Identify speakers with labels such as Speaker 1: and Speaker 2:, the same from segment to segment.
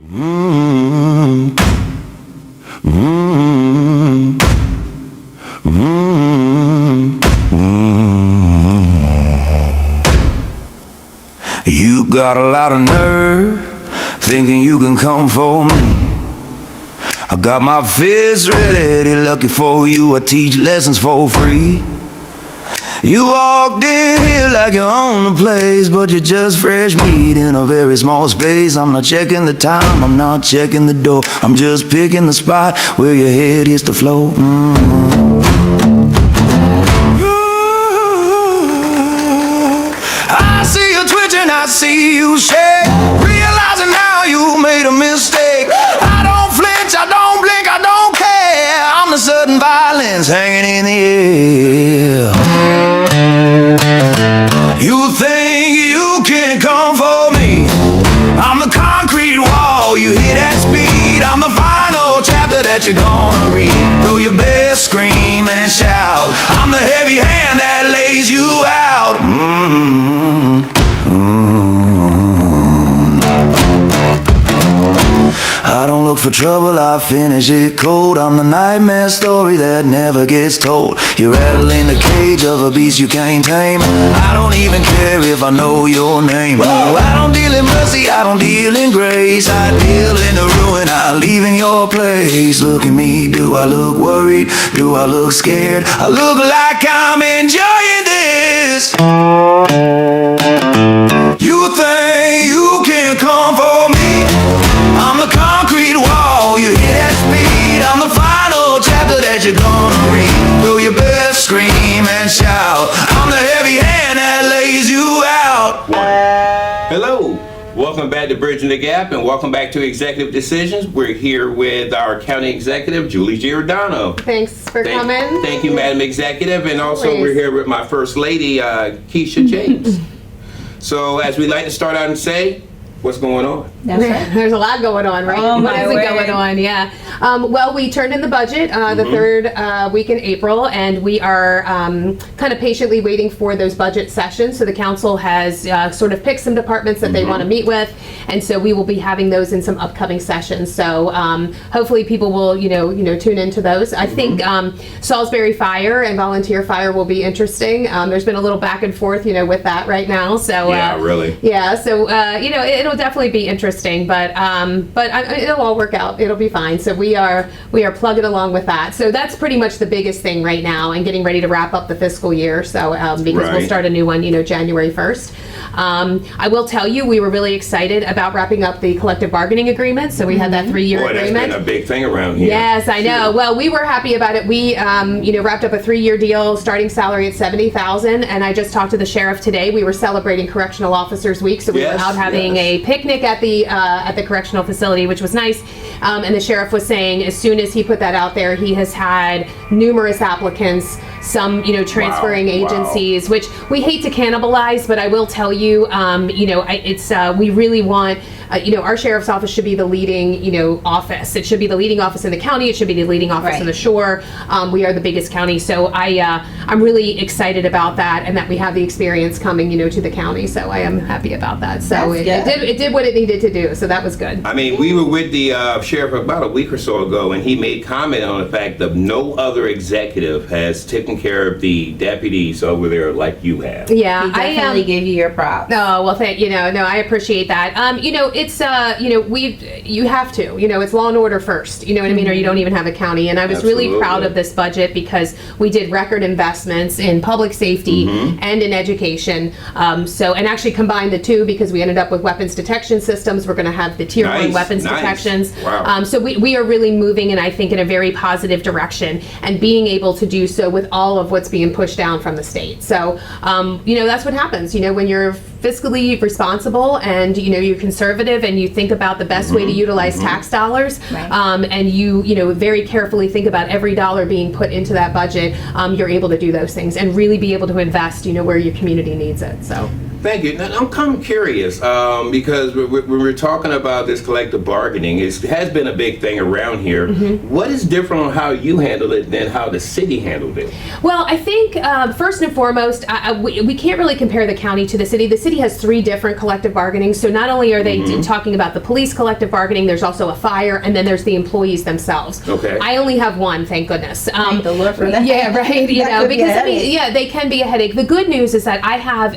Speaker 1: Mm-hmm. Mm-hmm. Mm-hmm. You got a lot of nerve, thinking you can come for me. I got my fist ready, lucky for you, I teach lessons for free. You walked in here like you own the place, but you're just fresh meat in a very small space. I'm not checking the time, I'm not checking the door, I'm just picking the spot where your head hits the floor. I see you twitching, I see you shake, realizing now you made a mistake. I don't flinch, I don't blink, I don't care. I'm the sudden violence hanging in the air. You think you can come for me? I'm the concrete wall, you hear that speed. I'm the final chapter that you're gonna read. Throw your best, scream and shout. I'm the heavy hand that lays you out. I don't look for trouble, I finish it cold. I'm the nightmare story that never gets told. You're rattling the cage of a beast you can't tame. I don't even care if I know your name. No, I don't deal in mercy, I don't deal in grace. I deal in the ruin, I leave in your place. Look at me, do I look worried? Do I look scared? I look like I'm enjoying this. You think you can come for me? I'm the concrete wall, you hear that speed. I'm the final chapter that you're gonna read. Throw your best, scream and shout. I'm the heavy hand that lays you out.
Speaker 2: Hello, welcome back to Bridging the Gap and welcome back to Executive Decisions. We're here with our County Executive, Julie Giordano.
Speaker 3: Thanks for coming.
Speaker 2: Thank you, Madam Executive. And also
Speaker 3: Always.
Speaker 2: we're here with my First Lady, Keisha James. So as we like to start out and say, what's going on?
Speaker 3: That's right. There's a lot going on, right?
Speaker 4: Oh,
Speaker 3: what
Speaker 4: my
Speaker 3: isn't
Speaker 4: word.
Speaker 3: going on? Yeah. Well, we turned in the budget the third week in April, and we are kind of patiently waiting for those budget sessions. So the council has sort of picked some departments that they want to meet with, and so we will be having those in some upcoming sessions. So hopefully people will, tune into those. I think Salisbury Fire and Volunteer Fire will be interesting. There's been a little back and forth, with that right now. So
Speaker 2: Yeah, really.
Speaker 3: yeah. So it'll definitely be interesting, but it'll all work out. It'll be fine. So we are plugging along with that. So that's pretty much the biggest thing right now, and getting ready to wrap up the fiscal year. So because we'll
Speaker 2: Right.
Speaker 3: start a new one, January 1st. I will tell you, we were really excited about wrapping up the collective bargaining agreement. So we had that 3-year
Speaker 2: Boy, that's
Speaker 3: agreement.
Speaker 2: been a big thing around here.
Speaker 3: Yes, I know. Well, we were happy about it. We, wrapped up a 3-year deal, starting salary at $70,000. And I just talked to the sheriff today. We were celebrating Correctional Officers Week, so we
Speaker 2: Yes,
Speaker 3: were out having
Speaker 2: yes.
Speaker 3: a picnic at the correctional facility, which was nice. And the sheriff was saying, as soon as he put that out there, he has had numerous applicants. Some, transferring
Speaker 2: Wow.
Speaker 3: agencies, which we hate to cannibalize, but I will tell you, we really want, our sheriff's office should be the leading, office. It should be the leading office in the county. It should be the leading office in the shore. We are the biggest county, so I'm really excited about that, and that we have the experience coming, to the county. So I am happy about that. So it did what it needed to do. So that was good.
Speaker 2: I mean, we were with the sheriff about a week or so ago, and he made comment on the fact that no other executive has taken care of the deputies over there like you have.
Speaker 3: Yeah,
Speaker 4: He definitely gave you your props.
Speaker 3: No, well, I appreciate that. It's you have to, it's law and order first, you know what I mean, or you don't even have a county. And I was really
Speaker 2: Absolutely.
Speaker 3: proud of this budget because we did record investments in public safety and in education. And actually combined the two, because we ended up with weapons detection systems. We're going to have the tier 1
Speaker 2: Nice,
Speaker 3: weapons
Speaker 2: nice.
Speaker 3: detections.
Speaker 2: Wow.
Speaker 3: So we are really moving, and I think in a very positive direction, and being able to do so with all of what's being pushed down from the state. So, that's what happens, when you're fiscally responsible and, you're conservative and you think about the best way to utilize tax dollars,
Speaker 4: Right.
Speaker 3: and you very carefully think about every dollar being put into that budget, you're able to do those things and really be able to invest, where your community needs it. So.
Speaker 2: Thank you. Now, I'm kind of curious because when we're talking about this collective bargaining, it has been a big thing around here. What is different on how you handled it than how the city handled it?
Speaker 3: Well, I think first and foremost, we can't really compare the county to the city. The city city has 3 different collective bargaining. So not only are they talking about the police collective bargaining, there's also a fire, and then there's the employees themselves.
Speaker 2: Okay.
Speaker 3: I only have one, thank goodness.
Speaker 4: Thank the Lord for that.
Speaker 3: Yeah, right. You
Speaker 4: That
Speaker 3: know,
Speaker 4: could be a
Speaker 3: because I mean,
Speaker 4: headache.
Speaker 3: yeah, they can be a headache. The good news is that I have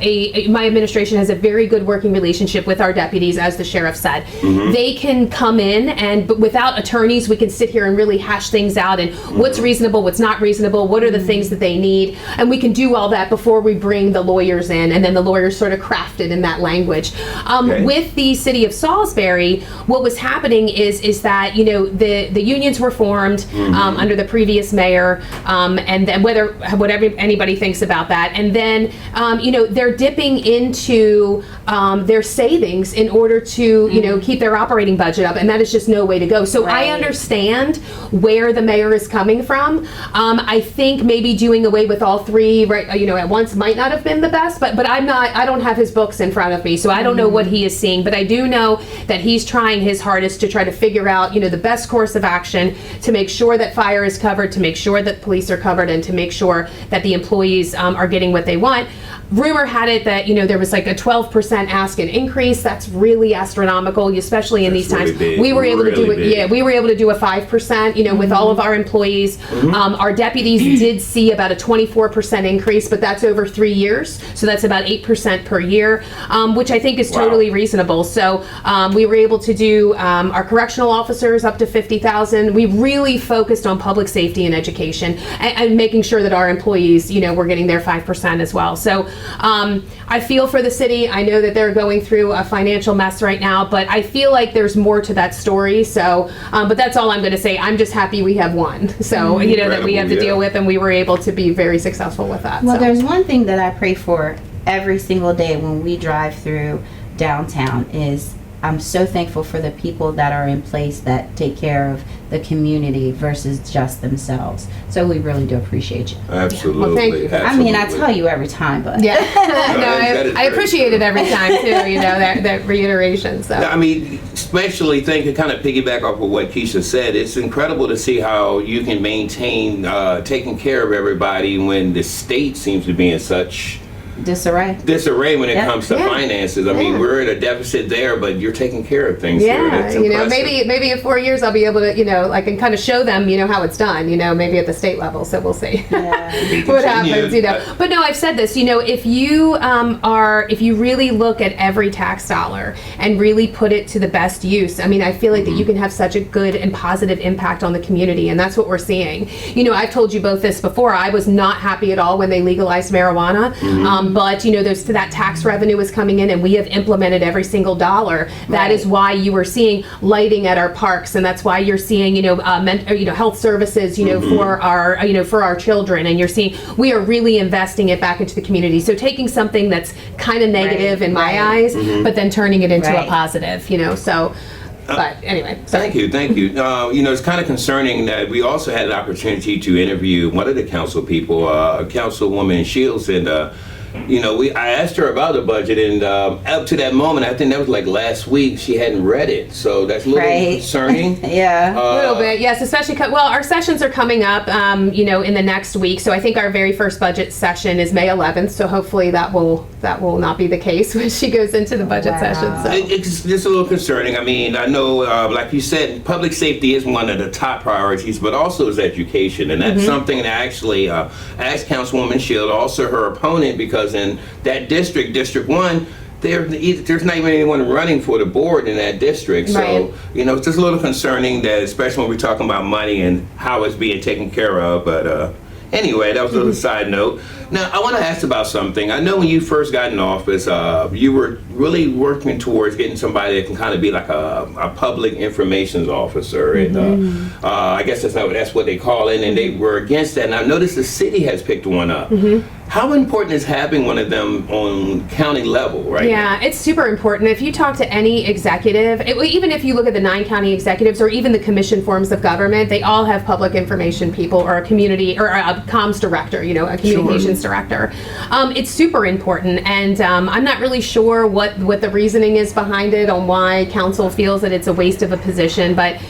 Speaker 3: my administration has a very good working relationship with our deputies, as the sheriff said. They can come in but without attorneys, we can sit here and really hash things out and what's reasonable, what's not reasonable, what are the things that they need, and we can do all that before we bring the lawyers in, and then the lawyers sort of craft it in that language.
Speaker 2: Okay.
Speaker 3: With the city of Salisbury, what was happening is that, you know, the unions were formed under the previous mayor, and then whatever anybody thinks about that, and then you know, they're dipping into their savings in order to, you know, keep their operating budget up, and that is just no way to go. So I
Speaker 4: Right.
Speaker 3: understand where the mayor is coming from. I think maybe doing away with all 3, right, you know, at once might not have been the best, but I don't have his books in front of me, so I don't know what he is seeing, but I do know that he's trying his hardest to try to figure out, you know, the best course of action to make sure that fire is covered, to make sure that police are covered, and to make sure that the employees are getting what they want. Rumor had it that, you know, there was like a 12% ask an increase. That's really astronomical, especially in these
Speaker 2: That's really
Speaker 3: times.
Speaker 2: big,
Speaker 3: We were able to do
Speaker 2: really
Speaker 3: it.
Speaker 2: big.
Speaker 3: Yeah, we were able to do a 5%, you know, with all of our employees. Our deputies did see about a 24% increase, but that's over 3 years. So that's about 8% per year, which I think is
Speaker 2: Wow.
Speaker 3: totally reasonable. So we were able to do our correctional officers up to 50,000. We really focused on public safety and education and making sure that our employees, you know, were getting their 5% as well. So I feel for the city. I know that they're going through a financial mess right now, but I feel like there's more to that story. So, but that's all I'm going to say. I'm just happy we have one. So, you know, that we have to
Speaker 2: Incredible,
Speaker 3: deal
Speaker 2: yeah.
Speaker 3: with, and we were able to be very successful with that.
Speaker 4: Well,
Speaker 3: so.
Speaker 4: there's one thing that I pray for every single day when we drive through downtown is I'm so thankful for the people that are in place that take care of the community versus just themselves. So we really do appreciate you.
Speaker 2: Absolutely.
Speaker 3: Well, thank you.
Speaker 4: I mean, I
Speaker 2: absolutely.
Speaker 4: tell you every time, but
Speaker 3: Yeah, no,
Speaker 2: that is
Speaker 3: I
Speaker 2: very
Speaker 3: appreciate
Speaker 2: true.
Speaker 3: it every time too. You know, that reiteration. So.
Speaker 2: I mean, especially to kind of piggyback off of what Keisha said, it's incredible to see how you can maintain taking care of everybody when the state seems to be in such
Speaker 4: disarray.
Speaker 2: disarray when it
Speaker 4: Yeah.
Speaker 2: comes to
Speaker 3: Yeah.
Speaker 2: finances. I mean,
Speaker 3: Yeah.
Speaker 2: we're at a deficit there, but you're taking care of things here.
Speaker 3: Yeah,
Speaker 2: That's
Speaker 3: you know,
Speaker 2: impressive.
Speaker 3: maybe in 4 years I'll be able to, you know, like, and kind of show them, you know, how it's done, you know, maybe at the state level. So we'll see
Speaker 4: Yeah.
Speaker 3: what happens, you know.
Speaker 2: I-
Speaker 3: But no, I've said this, you know, if you if you really look at every tax dollar and really put it to the best use, I mean, I feel like that you can have such a good and positive impact on the community, and that's what we're seeing. You know, I've told you both this before. I was not happy at all when they legalized marijuana, but you know, that tax revenue is coming in, and we have implemented every single dollar. That is why you are seeing lighting at our parks, and that's why you're seeing, you know, health services, you know, for our, you know, for our children, and you're seeing we are really investing it back into the community. So taking something that's kind of negative
Speaker 4: Right,
Speaker 3: in my
Speaker 4: right.
Speaker 3: eyes, but then turning it into a
Speaker 4: Right.
Speaker 3: positive, you know. So, but anyway, so.
Speaker 2: Thank you, thank you. You know, it's kind of concerning that we also had an opportunity to interview one of the council people, Councilwoman Shields, and you know, I asked her about the budget, and up to that moment, I think that was like last week, she hadn't read it, so that's a little
Speaker 4: Right.
Speaker 2: concerning.
Speaker 4: Yeah.
Speaker 3: A little bit, yes, especially, well, our sessions are coming up, you know, in the next week. So I think our very first budget session is May 11th. So hopefully that will not be the case when she goes into the budget
Speaker 4: Wow.
Speaker 3: session. So.
Speaker 2: It's just a little concerning. I mean, I know, like you said, public safety is one of the top priorities, but also is education. And that's something that I actually asked Councilwoman Shield, also her opponent, because in that district, District 1, there's not even anyone running for the board in that district. So,
Speaker 3: Right.
Speaker 2: you know, it's just a little concerning that, especially when we're talking about money and how it's being taken care of. But anyway, that was a little side note. Now, I want to ask about something. I know when you first got in office, you were really working towards getting somebody that can kind of be like a public information officer. And I guess that's what they call it. And they were against that. And I've noticed the city has picked one up. How important is having one of them on county level, right?
Speaker 3: Yeah, it's super important. If you talk to any executive, even if you look at the 9 county executives or even the commission forms of government, they all have public information people or a community or a comms director, you know, a communications director. It's super important, and I'm not really sure what the reasoning is behind it on why council feels that it's a waste of a position. But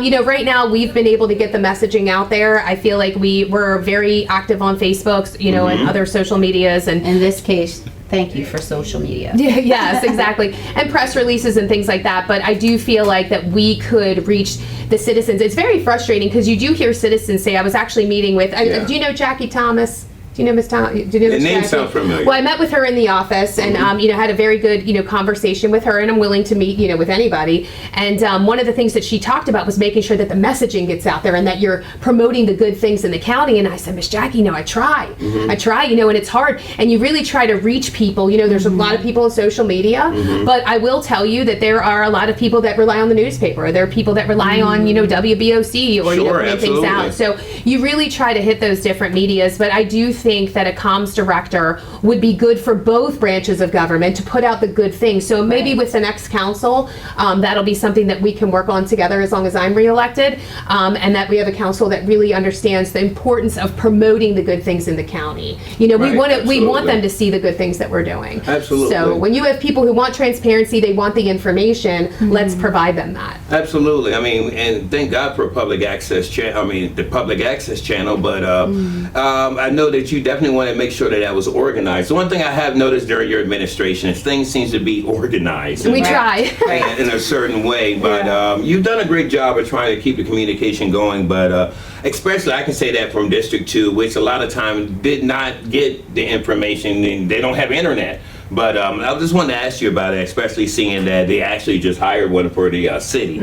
Speaker 3: you know, right now we've been able to get the messaging out there. I feel like we're very active on Facebook, you know, and other social medias, and
Speaker 4: In this case, thank you for social media.
Speaker 3: Yeah, yes, exactly. And press releases and things like that. But I do feel like that we could reach the citizens. It's very frustrating because you do hear citizens say, I was actually meeting with,
Speaker 2: Yeah.
Speaker 3: do you know Jackie Thomas? Do you know Miss Tom? Do you know
Speaker 2: The
Speaker 3: Miss
Speaker 2: name
Speaker 3: Jackie?
Speaker 2: sounds familiar.
Speaker 3: Well, I met with her in the office, and had a very good, conversation with her, and I'm willing to meet, with anybody. And one of the things that she talked about was making sure that the messaging gets out there and that you're promoting the good things in the county. And I said, Miss Jackie, I try, and it's hard, and you really try to reach people. There's a lot of people on social media, but I will tell you that there are a lot of people that rely on the newspaper. Or there are people that rely on, WBOC or
Speaker 2: Sure,
Speaker 3: putting things
Speaker 2: absolutely.
Speaker 3: out. So you really try to hit those different medias, but I do think that a comms director would be good for both branches of government to put out the good things. So maybe with the next council, that'll be something that we can work on together as long as I'm reelected, and that we have a council that really understands the importance of promoting the good things in the county. We
Speaker 2: Right,
Speaker 3: want
Speaker 2: absolutely.
Speaker 3: them to see the good things that we're doing.
Speaker 2: Absolutely.
Speaker 3: So when you have people who want transparency, they want the information, let's provide them that.
Speaker 2: Absolutely. I mean, and thank God for public access the public access channel. But I know that you definitely want to make sure that was organized. The one thing I have noticed during your administration is things seems to be organized.
Speaker 3: We try.
Speaker 2: in a certain way, but you've done a great job of trying to keep the communication going. But especially, I can say that from District 2, which a lot of times did not get the information, and they don't have internet. But I just wanted to ask you about it, especially seeing that they actually just hired one for the city.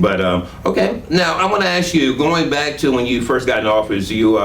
Speaker 2: But okay, now I want to ask you, going back to when you first got in office, you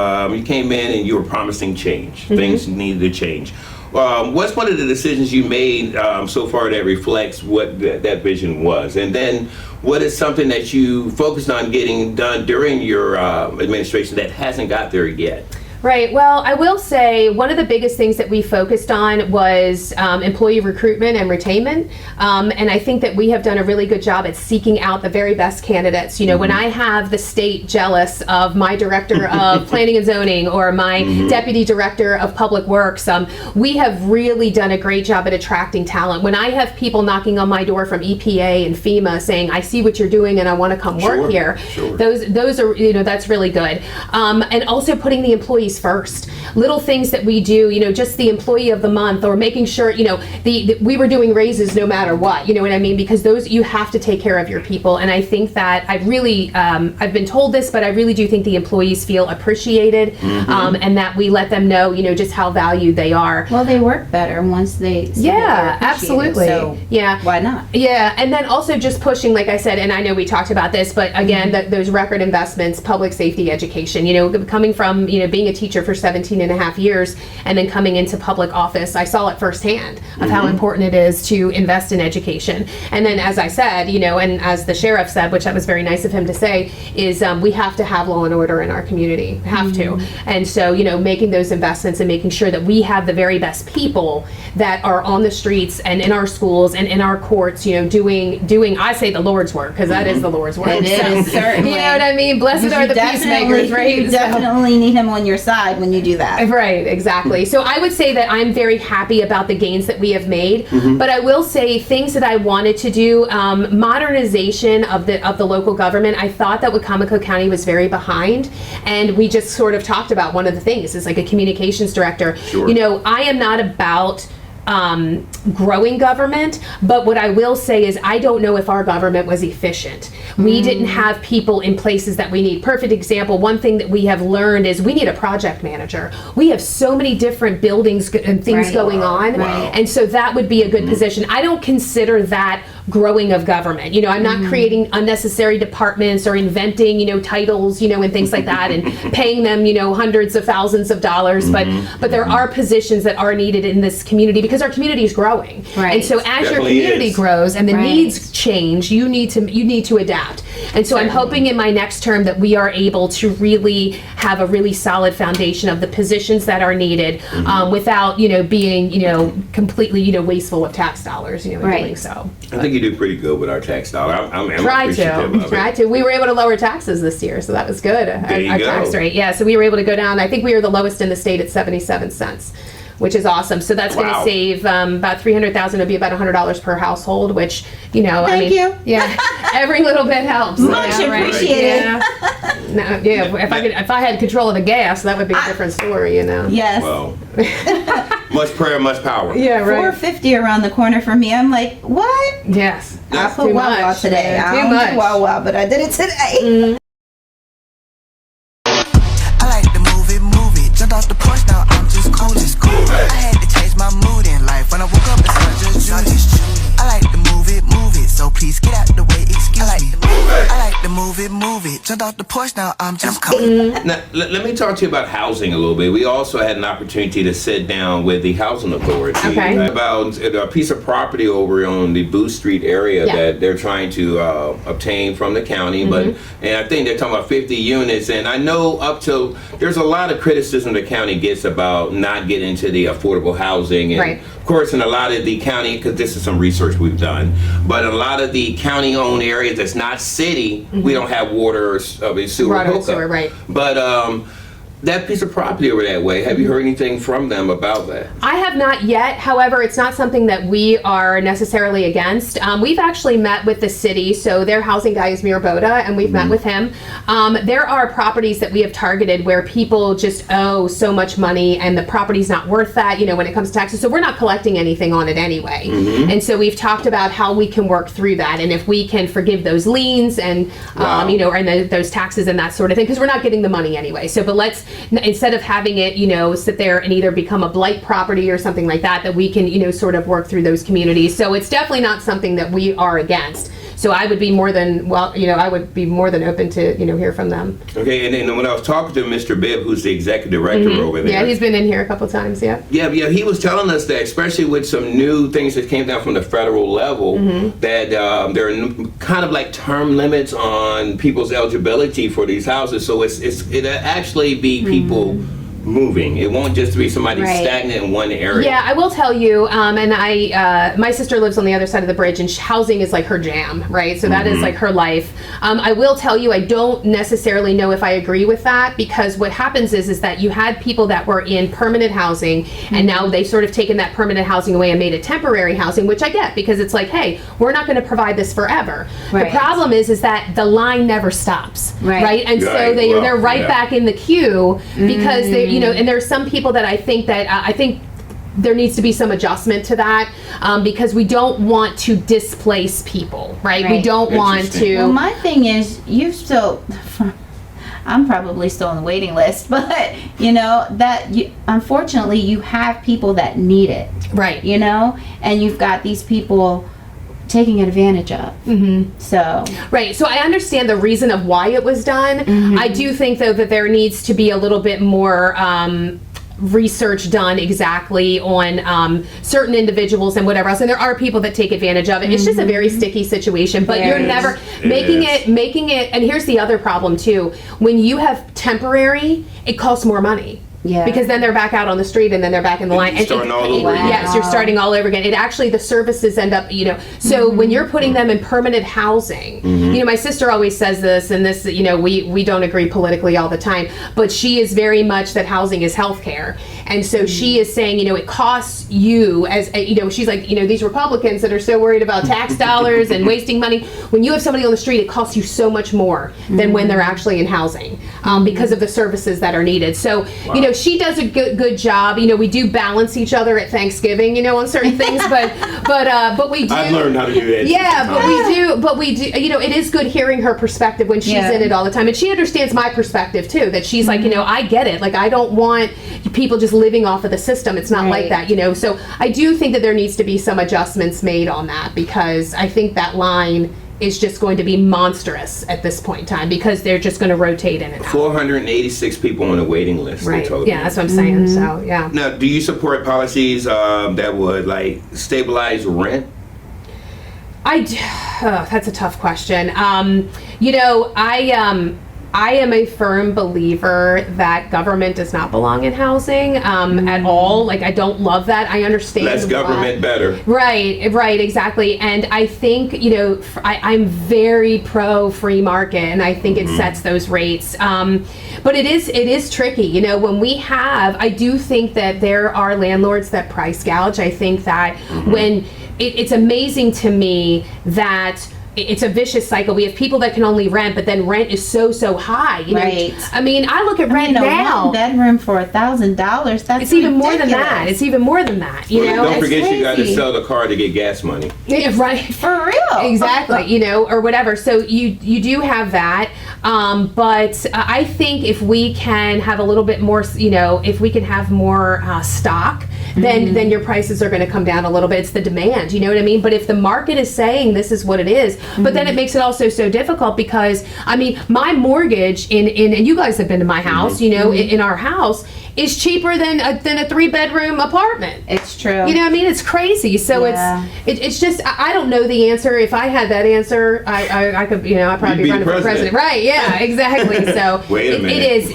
Speaker 2: came in and you were promising change. Things needed to change. What's one of the decisions you made so far that reflects what that vision was? And then what is something that you focused on getting done during your administration that hasn't got there yet?
Speaker 3: Right. Well, I will say one of the biggest things that we focused on was employee recruitment and retainment. And I think that we have done a really good job at seeking out the very best candidates. When I have the state jealous of my director of planning and zoning or my deputy director of public works, we have really done a great job at attracting talent. When I have people knocking on my door from EPA and FEMA saying, I see what you're doing and I want to come work here, those are, that's really good. And also putting the employees first. Little things that we do, just the employee of the month, or making sure, we were doing raises no matter what, you know what I mean? Because those, you have to take care of your people. And I think that I've been told this, but I really do think the employees feel appreciated, and that we let them know, just how valued they are.
Speaker 4: Well, they work better once they see that
Speaker 3: Yeah,
Speaker 4: they're appreciated.
Speaker 3: absolutely.
Speaker 4: So
Speaker 3: Yeah.
Speaker 4: why not?
Speaker 3: Yeah, and then also just pushing, like I said, and I know we talked about this, but again, those record investments, public safety education, coming from, being a teacher for 17 and a half years and then coming into public office, I saw it firsthand of how important it is to invest in education. And then, as I said, and as the sheriff said, which that was very nice of him to say, is we have to have law and order in our community, have to. And so, making those investments and making sure that we have the very best people that are on the streets and in our schools and in our courts, doing, I say the Lord's work, because that is the Lord's work.
Speaker 4: It is, certainly.
Speaker 3: You know what I mean? Blessed are the peacemakers, right?
Speaker 4: You
Speaker 3: So-
Speaker 4: definitely need him on your side when you do that.
Speaker 3: Right, exactly. So I would say that I'm very happy about the gains that we have made, but I will say things that I wanted to do, modernization of the local government. I thought that Wicomico County was very behind, and we just sort of talked about one of the things is like a communications director.
Speaker 2: Sure.
Speaker 3: I am not about growing government, but what I will say is I don't know if our government was efficient. We didn't have people in places that we need. Perfect example, one thing that we have learned is we need a project manager. We have so many different buildings and things
Speaker 4: Right.
Speaker 3: going on,
Speaker 2: Wow.
Speaker 3: and so that would be a good position. I don't consider that growing of government. I'm not creating unnecessary departments or inventing, titles, and things like that, and paying them, hundreds of thousands of dollars. But there are positions that are needed in this community because our community is growing.
Speaker 4: Right.
Speaker 3: And so as your
Speaker 2: Definitely
Speaker 3: community
Speaker 2: is.
Speaker 3: grows and the
Speaker 4: Right.
Speaker 3: needs change, you need to adapt. And so I'm hoping in my next term that we are able to really have a really solid foundation of the positions that are needed, without, being, completely, wasteful of tax dollars, in
Speaker 4: Right.
Speaker 3: doing so.
Speaker 2: I think you do pretty good with our tax dollar. I'm
Speaker 3: Try
Speaker 2: appreciative
Speaker 3: to.
Speaker 2: of it.
Speaker 3: Try to. We were able to lower taxes this year, so that was good.
Speaker 2: There you
Speaker 3: Our
Speaker 2: go.
Speaker 3: tax rate. Yeah, so we were able to go down. I think we were the lowest in the state at 77 cents. which is awesome. So that's going to
Speaker 2: Wow.
Speaker 3: save about $300,000. It'll be about $100 per household, which, you know,
Speaker 4: Thank you.
Speaker 3: yeah, every little bit helps.
Speaker 4: Much
Speaker 3: you know, right?
Speaker 4: appreciated.
Speaker 3: Yeah. No, yeah, if I had control of the gas, that would be a different story, you know.
Speaker 4: Yes.
Speaker 2: Well, much prayer, much power.
Speaker 3: Yeah, right.
Speaker 4: 450 around the corner from me. I'm like, what?
Speaker 3: Yes.
Speaker 4: I
Speaker 2: That's
Speaker 4: put
Speaker 3: too
Speaker 4: Wawa
Speaker 3: much,
Speaker 4: today.
Speaker 3: man.
Speaker 4: I
Speaker 3: Too
Speaker 4: don't
Speaker 3: much.
Speaker 4: do Wawa, but I did it today.
Speaker 5: I like to move it. Jumped off the porch, now I'm just cool. I had to change my mood in life. When I woke up, it's not just Judy. I like to move it. So please get out the way, excuse me. I like to move it. Jumped off the porch, now I'm just cool.
Speaker 2: Now, let me talk to you about housing a little bit. We also had an opportunity to sit down with the Housing Authority
Speaker 3: Okay.
Speaker 2: about a piece of property over on the Booth Street area
Speaker 3: Yeah.
Speaker 2: that they're trying to obtain from the county. And I think they're talking about 50 units. And I know there's a lot of criticism the county gets about not getting into the affordable housing. And
Speaker 3: Right.
Speaker 2: of course, in a lot of the county, because this is some research we've done, but a lot of the county-owned areas that's not city, we don't have water or sewer
Speaker 3: Water and
Speaker 2: hookup.
Speaker 3: sewer, right.
Speaker 2: But that piece of property over that way, have you heard anything from them about that?
Speaker 3: I have not yet. However, it's not something that we are necessarily against. We've actually met with the city, so their housing guy is Mir Boda, and we've met with him. There are properties that we have targeted where people just owe so much money, and the property's not worth that, you know, when it comes to taxes. So we're not collecting anything on it anyway. And so we've talked about how we can work through that, and if we can forgive those liens and,
Speaker 2: Wow.
Speaker 3: you know, and those taxes and that sort of thing, because we're not getting the money anyway. So, but let's, instead of having it, you know, sit there and either become a blight property or something like that, that we can, you know, sort of work through those communities. So it's definitely not something that we are against. So I would be more than, well, you know, I would be more than open to, you know, hear from them.
Speaker 2: Okay, and then when I was talking to Mr. Bibb, who's the executive director over there.
Speaker 3: Yeah, he's been in here a couple times, yeah.
Speaker 2: Yeah, he was telling us that, especially with some new things that came down from the federal level, that there are kind of like term limits on people's eligibility for these houses. So it'll actually be people moving. It won't just be somebody
Speaker 4: Right.
Speaker 2: stagnant in one area.
Speaker 3: Yeah, I will tell you, and my sister lives on the other side of the bridge, and housing is like her jam, right? So that is like her life. I will tell you, I don't necessarily know if I agree with that, because what happens is that you had people that were in permanent housing, and now they've sort of taken that permanent housing away and made it temporary housing, which I get, because it's like, hey, we're not going to provide this forever.
Speaker 4: Right.
Speaker 3: The problem is that the line never stops,
Speaker 4: Right.
Speaker 3: And so
Speaker 2: Right,
Speaker 3: they're
Speaker 2: well,
Speaker 3: right
Speaker 2: yeah.
Speaker 3: back in the queue, because they, you know, and there's some people that I think there needs to be some adjustment to that, because we don't want to displace people, right? We
Speaker 4: Right.
Speaker 3: don't want
Speaker 2: Interesting.
Speaker 4: Well,
Speaker 3: to.
Speaker 4: my thing is, I'm probably still on the waiting list, but you know unfortunately you have people that need it,
Speaker 3: Right.
Speaker 4: you know, and you've got these people taking advantage of. So
Speaker 3: Right. So I understand the reason of why it was done. I do think, though, that there needs to be a little bit more research done exactly on certain individuals and whatever else. And there are people that take advantage of it. It's just a very sticky situation, but you're
Speaker 4: It is.
Speaker 3: never
Speaker 2: It
Speaker 3: making it. And here's the other problem too. When you have temporary, it costs more money.
Speaker 4: Yeah.
Speaker 3: Because then they're back out on the street, and then they're back in the line. And
Speaker 2: Starting all over again.
Speaker 3: Yes, you're starting all over again. It actually, the services end up, you know, so when you're putting them in permanent housing, you know, my sister always says this, and this, you know, we don't agree politically all the time, but she is very much that housing is healthcare. And so she is saying, you know, it costs you as, you know, she's like, you know, these Republicans that are so worried about tax dollars and wasting money, when you have somebody on the street, it costs you so much more than when they're actually in housing, because of the services that are needed. So, you know, she does a good job. You know, we do balance each other at Thanksgiving, you know, on certain things, but we do.
Speaker 2: I've learned how to do that.
Speaker 3: Yeah, but we do, you know, it is good hearing her perspective when she's
Speaker 4: Yeah.
Speaker 3: in it all the time. And she understands my perspective too, that she's like, you know, I get it. Like, I don't want people just living off of the system. It's not like
Speaker 4: Right.
Speaker 3: that, you know. So I do think that there needs to be some adjustments made on that, because I think that line is just going to be monstrous at this point in time, because they're just going to rotate in and out.
Speaker 2: 486 people on the waiting list. they
Speaker 3: Right.
Speaker 2: told
Speaker 3: Yeah,
Speaker 2: me.
Speaker 3: that's what I'm saying. So, yeah.
Speaker 2: Now, do you support policies that would like stabilize rent?
Speaker 3: That's a tough question. You know, I am a firm believer that government does not belong in housing at all. Like, I don't love that. I understand.
Speaker 2: Less government, better.
Speaker 3: Right, exactly. And I think, I'm very pro free market, and I think it sets those rates. But it is tricky. When we have, I do think that there are landlords that price gouge. I think that when it's amazing to me that it's a vicious cycle. We have people that can only rent, but then rent is so high.
Speaker 4: Right.
Speaker 3: I mean, I look at rent now.
Speaker 4: One bedroom for $1,000. That's
Speaker 3: It's even more than
Speaker 4: ridiculous.
Speaker 3: that. It's even more than that.
Speaker 2: Don't
Speaker 3: It's
Speaker 2: forget you got to
Speaker 3: crazy.
Speaker 2: sell the car to get gas money.
Speaker 3: Yeah, right.
Speaker 4: For real.
Speaker 3: Exactly, or whatever. So you do have that, but I think if we can have a little bit more, if we can have more stock, then your prices are going to come down a little bit. It's the demand, you know what I mean? But if the market is saying this is what it is, but then it makes it also so difficult because I mean, my mortgage in and you guys have been to my house, in our house is cheaper than a 3-bedroom apartment.
Speaker 4: It's true.
Speaker 3: You know what I mean? It's crazy. So
Speaker 4: Yeah.
Speaker 3: it's just I don't know the answer. If I had that answer, I could I'd probably
Speaker 2: You'd
Speaker 3: be
Speaker 2: be
Speaker 3: running for
Speaker 2: president.
Speaker 3: president. Right? Yeah, exactly. So
Speaker 2: Wait a minute.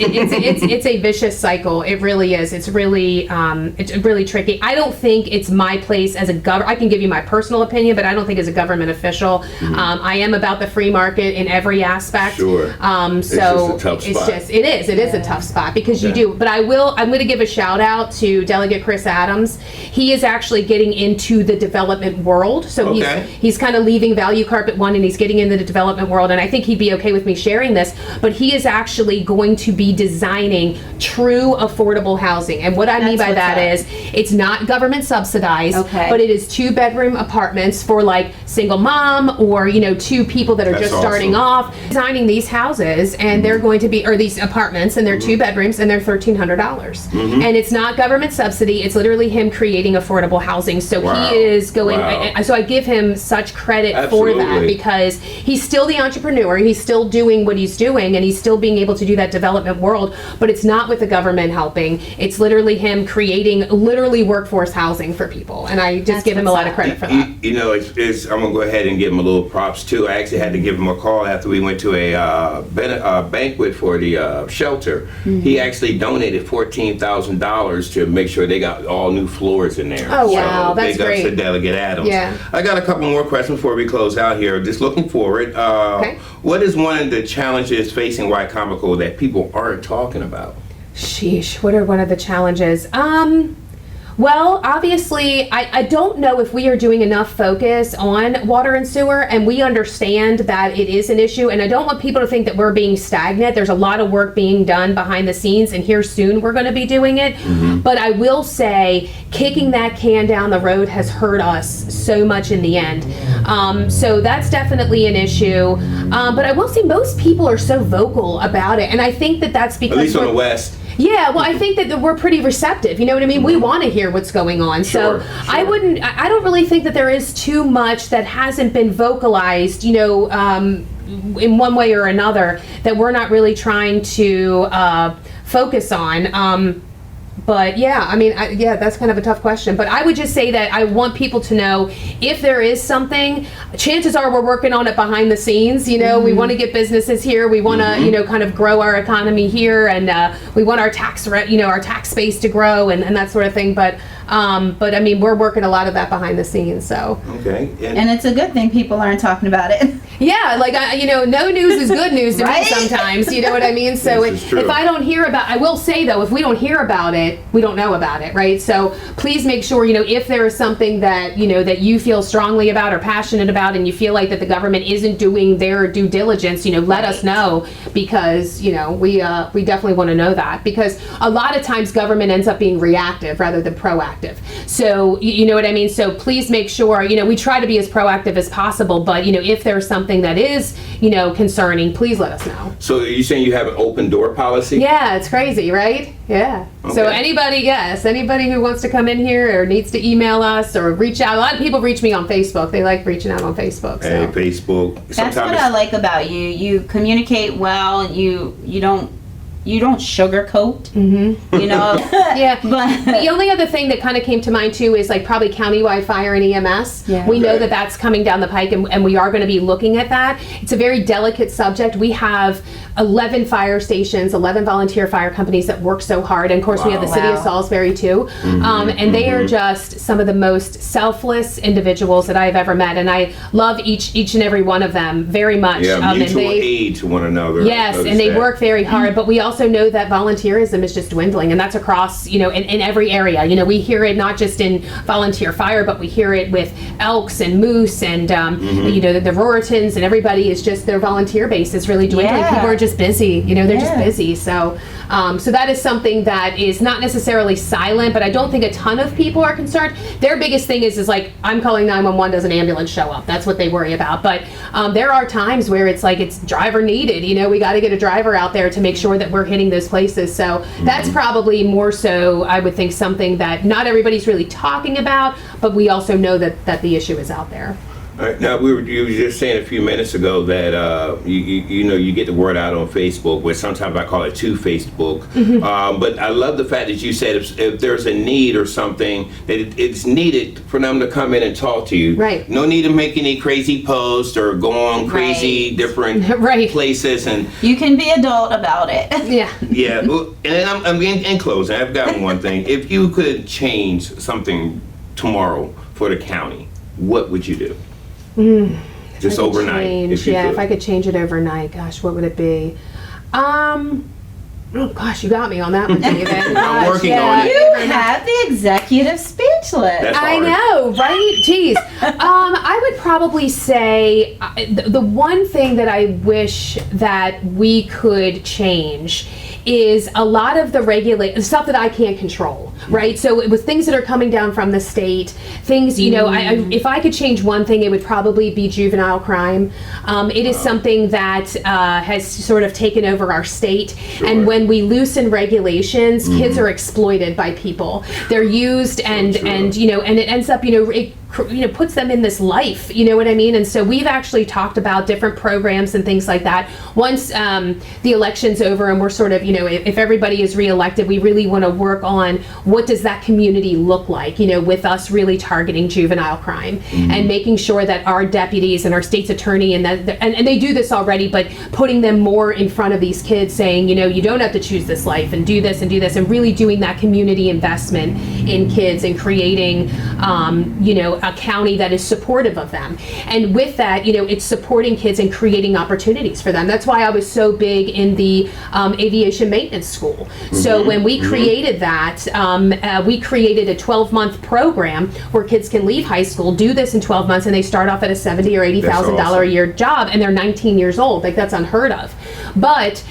Speaker 3: it's a vicious cycle. It really is. It's really tricky. I don't think it's my place as a I can give you my personal opinion, but I don't think as a government official. I am about the free market in every aspect.
Speaker 2: Sure.
Speaker 3: So
Speaker 2: It's just a tough spot.
Speaker 3: it is a tough spot because you do. But I'm going to give a shout out to Delegate Chris Adams. He is actually getting into the development world. So
Speaker 2: Okay.
Speaker 3: he's kind of leaving Value Carpet One and he's getting into the development world. And I think he'd be okay with me sharing this. But he is actually going to be designing true affordable housing. And what I mean by
Speaker 4: That's
Speaker 3: that
Speaker 4: what's
Speaker 3: is it's not government subsidized,
Speaker 4: Okay.
Speaker 3: but it is 2-bedroom apartments for like single mom or 2 people that are
Speaker 2: That's
Speaker 3: just starting
Speaker 2: awesome.
Speaker 3: off. Designing these houses and they're going to be, or these apartments, and they're 2 bedrooms and they're $1,300. And it's not government subsidy. It's literally him creating affordable housing. So
Speaker 2: Wow.
Speaker 3: he is going,
Speaker 2: Wow.
Speaker 3: so I give him such credit for that
Speaker 2: Absolutely.
Speaker 3: because he's still the entrepreneur. He's still doing what he's doing and he's still being able to do that development world, but it's not with the government helping. It's literally him creating literally workforce housing for people. And I just
Speaker 4: That's
Speaker 3: give him a
Speaker 4: what's
Speaker 3: lot of
Speaker 4: up.
Speaker 3: credit for that.
Speaker 2: I'm gonna go ahead and give him a little props too. I actually had to give him a call after we went to a banquet for the shelter. He actually donated $14,000 to make sure they got all new floors in there.
Speaker 3: Oh, wow. That's
Speaker 2: big ups
Speaker 3: great.
Speaker 2: to Delegate Adams.
Speaker 3: Yeah.
Speaker 2: I got a couple more questions before we close out here. Just looking forward.
Speaker 3: Okay.
Speaker 2: What is one of the challenges facing White Comical that people aren't talking about?
Speaker 3: Sheesh, what are one of the challenges? Well, obviously, I don't know if we are doing enough focus on water and sewer, and we understand that it is an issue, and I don't want people to think that we're being stagnant. There's a lot of work being done behind the scenes, and here soon we're going to be doing it. But I will say, kicking that can down the road has hurt us so much in the end. So that's definitely an issue. But I will say most people are so vocal about it, and I think that that's because
Speaker 2: At least on
Speaker 3: we're-
Speaker 2: the West.
Speaker 3: yeah, well, I think that we're pretty receptive. You know what I mean? We want to hear what's going on.
Speaker 2: Sure,
Speaker 3: So I don't really think that there is too much that hasn't been vocalized, in one way or another that we're not really trying to focus on. But yeah, I mean, that's kind of a tough question. But I would just say that I want people to know if there is something, chances are we're working on it behind the scenes. We want to get businesses here. We want to, kind of grow our economy here, and we want our tax base to grow and that sort of thing. But I mean, we're working a lot of that behind the scenes. So
Speaker 2: Okay.
Speaker 4: And it's a good thing people aren't talking about it.
Speaker 3: yeah, like no news is good news to
Speaker 4: Right?
Speaker 3: me sometimes. You know what I mean? So
Speaker 2: This is true.
Speaker 3: if I don't hear about, I will say though, if we don't hear about it, we don't know about it, right? So please make sure, if there is something that, that you feel strongly about or passionate about and you feel like that the government isn't doing their due diligence, let us know because, we definitely want to know that because a lot of times government ends up being reactive rather than proactive. So, you know what I mean? So please make sure, we try to be as proactive as possible, but, if there's something that is, concerning, please let us know.
Speaker 2: So are you saying you have an open door policy?
Speaker 3: Yeah, it's crazy, right? Yeah. So
Speaker 2: Okay.
Speaker 3: anybody who wants to come in here or needs to email us or reach out. A lot of people reach me on Facebook. They like reaching out on Facebook.
Speaker 2: Hey,
Speaker 3: So.
Speaker 2: Facebook.
Speaker 4: That's what I like about you. You communicate well. You don't you don't sugarcoat, you know.
Speaker 3: Yeah.
Speaker 4: But
Speaker 3: The only other thing that kind of came to mind too is like probably countywide fire and EMS.
Speaker 4: Yeah.
Speaker 3: We know
Speaker 2: Right.
Speaker 3: that that's coming down the pike, and we are going to be looking at that. It's a very delicate subject. We have 11 fire stations, 11 volunteer fire companies that work so hard, and of course we have the city of
Speaker 4: Wow.
Speaker 3: Salisbury too. And they are just some of the most selfless individuals that I've ever met, and I love each and every one of them very much.
Speaker 2: Yeah,
Speaker 3: And
Speaker 2: mutual
Speaker 3: they-
Speaker 2: aid to one another.
Speaker 3: Yes,
Speaker 2: Notice
Speaker 3: and they
Speaker 2: that.
Speaker 3: work very hard, but we also know that volunteerism is just dwindling, and that's across, in every area. We hear it not just in volunteer fire, but we hear it with elks and moose and, the Roritans, and everybody is just, their volunteer base is really dwindling.
Speaker 4: Yeah.
Speaker 3: People are just busy, they're just
Speaker 4: Yeah.
Speaker 3: busy. So that is something that is not necessarily silent, but I don't think a ton of people are concerned. Their biggest thing is like, I'm calling 911, does an ambulance show up? That's what they worry about. But there are times where it's like, it's driver needed, we got to get a driver out there to make sure that we're hitting those places. So that's probably more so, I would think, something that not everybody's really talking about, but we also know that the issue is out there.
Speaker 2: All right, now you were just saying a few minutes ago that you get the word out on Facebook, which sometimes I call it to Facebook. But I love the fact that you said if there's a need or something that it's needed for them to come in and talk to you.
Speaker 3: Right.
Speaker 2: No need to make any crazy posts or go on crazy
Speaker 4: Right.
Speaker 2: different
Speaker 3: Right.
Speaker 2: places and.
Speaker 4: you can be adult about it.
Speaker 3: Yeah.
Speaker 2: Yeah, well, and I'm in closing. I've got one thing. If you could change something tomorrow for the county, what would you do? Just
Speaker 3: I could
Speaker 2: overnight,
Speaker 3: change,
Speaker 2: if you
Speaker 3: yeah,
Speaker 2: could.
Speaker 3: if I could change it overnight, gosh, what would it be? Oh gosh, you got me on that one, David. Gosh,
Speaker 2: working on it.
Speaker 4: You have the executive speechless.
Speaker 2: That's
Speaker 3: I
Speaker 2: hard.
Speaker 3: know, right? Jeez. I would probably say the one thing that I wish that we could change is a lot of the stuff that I can't control, right? So with things that are coming down from the state, things, if I could change one thing, it would probably be juvenile crime. It is something that has sort of taken over our state. And when we loosen regulations, kids are exploited by people. They're used and
Speaker 2: true.
Speaker 3: and it ends up, it puts them in this life, you know what I mean? And so we've actually talked about different programs and things like that. Once the election's over and we're sort of, if everybody is reelected, we really want to work on what does that community look like, with us really targeting juvenile crime and making sure that our deputies and our state's attorney and they do this already, but putting them more in front of these kids saying, you don't have to choose this life and do this and really doing that community investment in kids and creating, a county that is supportive of them. And with that, it's supporting kids and creating opportunities for them. That's why I was so big in the aviation maintenance school. So when we created that, we created a 12-month program where kids can leave high school, do this in 12 months, and they start off at a $70,000 or $80,000
Speaker 2: awesome.
Speaker 3: a year job, and they're 19 years old. Like, that's unheard of. But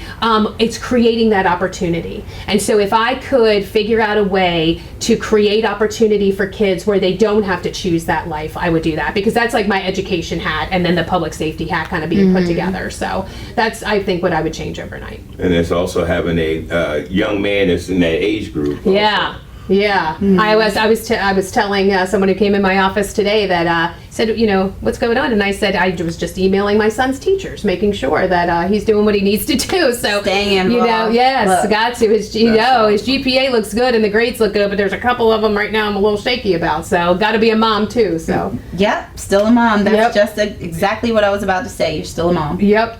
Speaker 3: it's creating that opportunity. And so if I could figure out a way to create opportunity for kids where they don't have to choose that life, I would do that, because that's like my education hat and then the public safety hat kind of being put together. So that's, I think, what I would change overnight.
Speaker 2: And it's also having a young man that's in that age group. also.
Speaker 3: Yeah. Yeah, I was telling someone who came in my office today that said, what's going on, and I said I was just emailing my son's teachers, making sure that he's doing what he needs to do. So
Speaker 4: Staying involved.
Speaker 3: yes,
Speaker 4: Look.
Speaker 3: got to. His GPA looks good and the grades look good, but there's a couple of them right now I'm a little shaky about. So got to be a mom too. So
Speaker 4: Yep, still a mom. That's
Speaker 3: Yep.
Speaker 4: just exactly what I was about to say. You're still a mom.
Speaker 3: yep,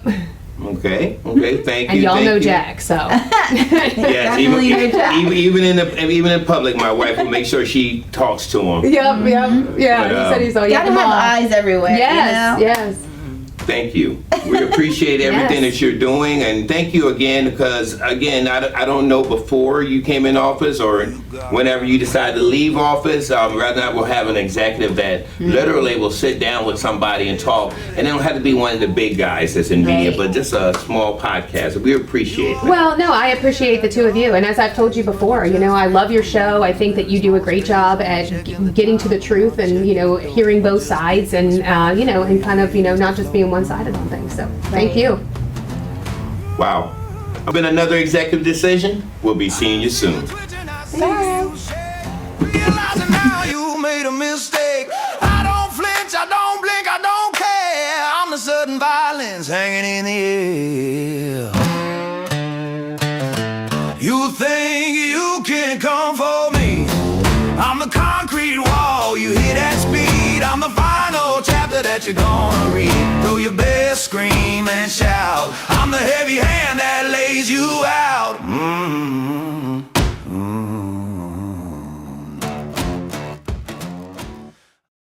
Speaker 2: Okay, thank you.
Speaker 3: and y'all
Speaker 2: thank
Speaker 3: know
Speaker 2: you.
Speaker 3: Jack. So
Speaker 2: Yes,
Speaker 4: Definitely know Jack.
Speaker 2: even in public, my wife will make sure she talks to him.
Speaker 3: yep, yeah.
Speaker 2: But,
Speaker 3: He said he's all
Speaker 4: You gotta
Speaker 3: yeah,
Speaker 4: have
Speaker 3: mom.
Speaker 4: eyes everywhere.
Speaker 3: Yes,
Speaker 4: you know?
Speaker 3: yes.
Speaker 2: Thank you. We appreciate everything
Speaker 3: Yes.
Speaker 2: that you're doing, and thank you again, because again, I don't know before you came in office or whenever you decide to leave office. Rather than we'll have an executive that literally will sit down with somebody and talk, and it don't have to be one of the big guys that's in media,
Speaker 4: Right.
Speaker 2: but just a small podcast. We appreciate that.
Speaker 3: Well, no, I appreciate the two of you. And as I've told you before, I love your show. I think that you do a great job at getting to the truth and, hearing both sides and, and kind of, not just being one-sided on things. So thank
Speaker 4: Right.
Speaker 3: you.
Speaker 2: Wow. It's been another executive decision. We'll be seeing you soon.
Speaker 1: Realizing now you made a mistake. I don't flinch, I don't blink, I don't care. I'm the sudden violence hanging in the air. can come for me. I'm the concrete wall, you hit at speed. I'm the final chapter that you're gonna read. Throw your best scream and shout. I'm the heavy hand that lays you out.